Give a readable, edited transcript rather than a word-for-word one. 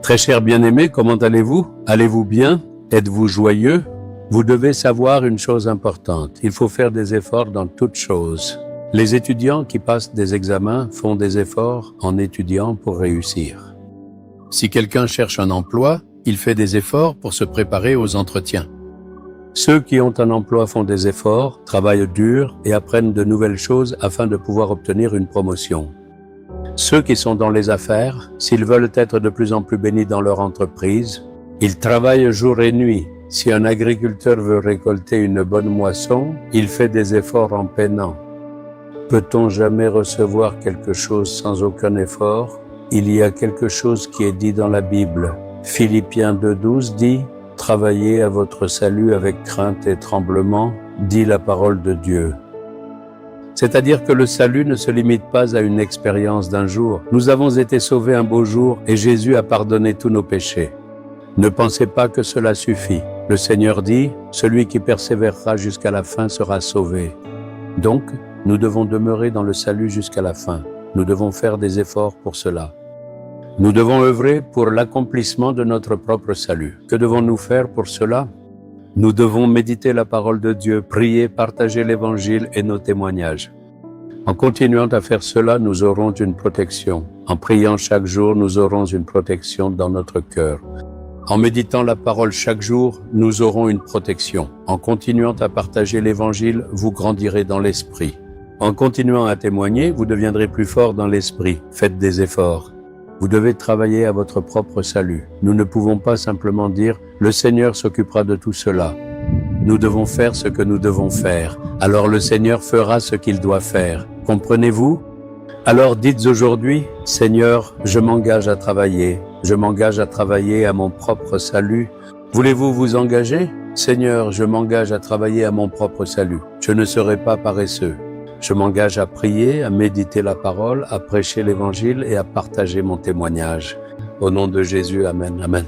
Très cher bien-aimé, comment allez-vous? Allez-vous bien? Êtes-vous joyeux? Vous devez savoir une chose importante. Il faut faire des efforts dans toutes choses. Les étudiants qui passent des examens font des efforts en étudiant pour réussir. Si quelqu'un cherche un emploi, il fait des efforts pour se préparer aux entretiens. Ceux qui ont un emploi font des efforts, travaillent dur et apprennent de nouvelles choses afin de pouvoir obtenir une promotion. Ceux qui sont dans les affaires, s'ils veulent être de plus en plus bénis dans leur entreprise, ils travaillent jour et nuit. Si un agriculteur veut récolter une bonne moisson, il fait des efforts en peinant. Peut-on jamais recevoir quelque chose sans aucun effort? Il y a quelque chose qui est dit dans la Bible. Philippiens 2,12 dit « Travaillez à votre salut avec crainte et tremblement », dit la parole de Dieu. C'est-à-dire que le salut ne se limite pas à une expérience d'un jour. Nous avons été sauvés un beau jour et Jésus a pardonné tous nos péchés. Ne pensez pas que cela suffit. Le Seigneur dit « Celui qui persévérera jusqu'à la fin sera sauvé ». Donc, nous devons demeurer dans le salut jusqu'à la fin. Nous devons faire des efforts pour cela. Nous devons œuvrer pour l'accomplissement de notre propre salut. Que devons-nous faire pour cela? Nous devons méditer la parole de Dieu, prier, partager l'Évangile et nos témoignages. En continuant à faire cela, nous aurons une protection. En priant chaque jour, nous aurons une protection dans notre cœur. En méditant la parole chaque jour, nous aurons une protection. En continuant à partager l'Évangile, vous grandirez dans l'esprit. En continuant à témoigner, vous deviendrez plus fort dans l'esprit. Faites des efforts. Vous devez travailler à votre propre salut. Nous ne pouvons pas simplement dire « Le Seigneur s'occupera de tout cela ». Nous devons faire ce que nous devons faire. Alors le Seigneur fera ce qu'il doit faire. Comprenez-vous? Alors dites aujourd'hui « Seigneur, je m'engage à travailler. Je m'engage à travailler à mon propre salut. » Voulez-vous vous engager? Seigneur, je m'engage à travailler à mon propre salut. Je ne serai pas paresseux. Je m'engage à prier, à méditer la parole, à prêcher l'Évangile et à partager mon témoignage. Au nom de Jésus, Amen. Amen.